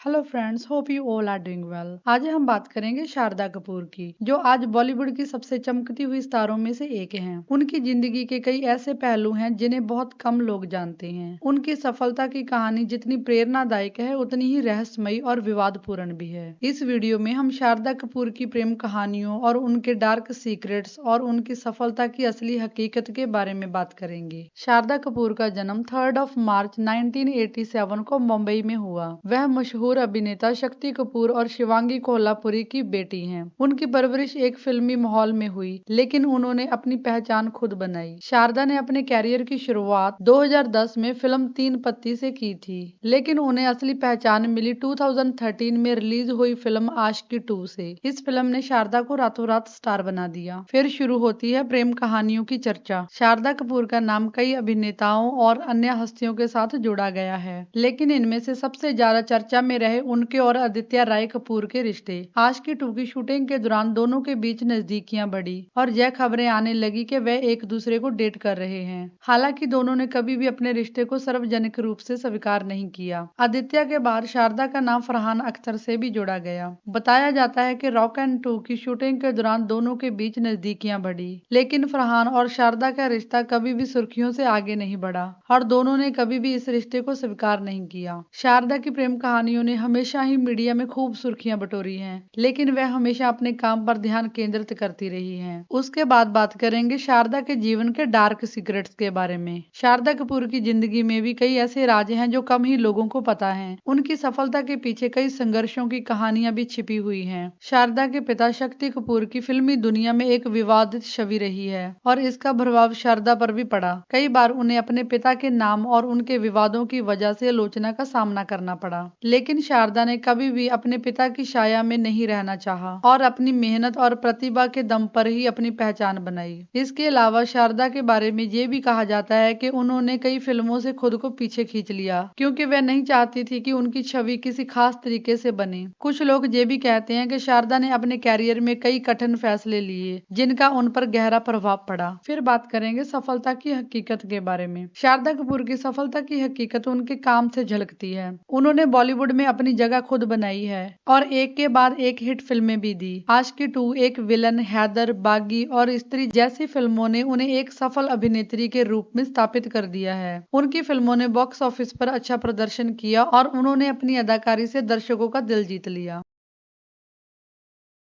Hello friends, hope you all are doing well. आज हम बात करेंगे शारदा कपूर की, जो आज बॉलीवुड की सबसे चमकती हुई स्टारों में से एक हैं। उनकी जिंदगी के कई ऐसे पहलू हैं जिन्हें बहुत कम लोग जानते हैं। उनकी सफलता की कहानी जितनी प्रेरणादायक है उतनी ही रहस्यमयी और विवादपूर्ण भी है। इस वीडियो में हम शारदा कपूर की प्रेम कहानियों और उनके डार्क सीक्रेट्स और उनकी सफलता की असली हकीकत के बारे में बात करेंगे। शारदा कपूर का जन्म 3 मार्च 1987 को मुंबई में हुआ। वह मशहूर अभिनेता शक्ति कपूर और शिवांगी कोल्हापुरी की बेटी हैं। उनकी परवरिश एक फिल्मी माहौल में हुई, लेकिन उन्होंने अपनी पहचान खुद बनाई। शारदा ने अपने कैरियर की शुरुआत 2010 में फिल्म तीन पत्ती से की थी, लेकिन उन्हें असली पहचान मिली 2013 में रिलीज हुई फिल्म आशिकी 2 से। इस फिल्म ने शारदा को रातों रात स्टार बना दिया। फिर शुरू होती है प्रेम कहानियों की चर्चा। शारदा कपूर का नाम कई अभिनेताओं और अन्य हस्तियों के साथ जुड़ा गया है, लेकिन इनमें से सबसे ज्यादा चर्चा में रहे उनके और आदित्य राय कपूर के रिश्ते। आशिकी 2 की शूटिंग के दौरान दोनों के बीच नजदीकियां बढ़ी और यह खबरें आने लगी कि वे एक दूसरे को डेट कर रहे हैं। हालांकि दोनों ने कभी भी अपने रिश्ते को सार्वजनिक रूप से स्वीकार नहीं किया। आदित्य के बाद शारदा का नाम फरहान अख्तर से भी जोड़ा गया। बताया जाता है कि रॉक एंड 2 की शूटिंग के दौरान दोनों के बीच नजदीकियां बढ़ी, लेकिन फरहान और शारदा का रिश्ता कभी भी सुर्खियों से आगे नहीं बढ़ा और दोनों ने कभी भी इस रिश्ते को स्वीकार नहीं किया। शारदा की प्रेम कहानियों ने हमेशा ही मीडिया में खूब सुर्खियां बटोरी हैं, लेकिन वह हमेशा अपने काम पर ध्यान केंद्रित करती रही हैं। उसके बाद बात करेंगे शारदा के जीवन के डार्क सीक्रेट्स के बारे में। शारदा कपूर की जिंदगी में भी कई ऐसे राज हैं जो कम ही लोगों को पता हैं। उनकी सफलता के पीछे कई संघर्षों की कहानियां भी छिपी हुई हैं। शारदा के पिता शक्ति कपूर की फिल्मी दुनिया में एक विवादित छवि रही है और इसका प्रभाव शारदा पर भी पड़ा। कई बार उन्हें अपने पिता के नाम और उनके विवादों की वजह से आलोचना का सामना करना पड़ा, लेकिन शारदा ने कभी भी अपने पिता की छाया में नहीं रहना चाहा और अपनी मेहनत और प्रतिभा के दम पर ही अपनी पहचान बनाई। इसके अलावा शारदा के बारे में ये भी कहा जाता है कि उन्होंने कई फिल्मों से खुद को पीछे खींच लिया, क्योंकि वह नहीं चाहती थी कि उनकी छवि किसी खास तरीके से बने। कुछ लोग ये भी कहते हैं कि शारदा ने अपने कैरियर में कई कठिन फैसले लिए जिनका उन पर गहरा प्रभाव पड़ा। फिर बात करेंगे सफलता की हकीकत के बारे में। शारदा कपूर की सफलता की हकीकत उनके काम से झलकती है। उन्होंने बॉलीवुड में अपनी जगह खुद बनाई है और एक के बाद एक हिट फिल्में भी दी। आशिकी 2, एक विलन, हैदर, बागी और स्त्री जैसी फिल्मों ने उन्हें एक सफल अभिनेत्री के रूप में स्थापित कर दिया है। उनकी फिल्मों ने बॉक्स ऑफिस पर अच्छा प्रदर्शन किया और उन्होंने अपनी अदाकारी से दर्शकों का दिल जीत लिया।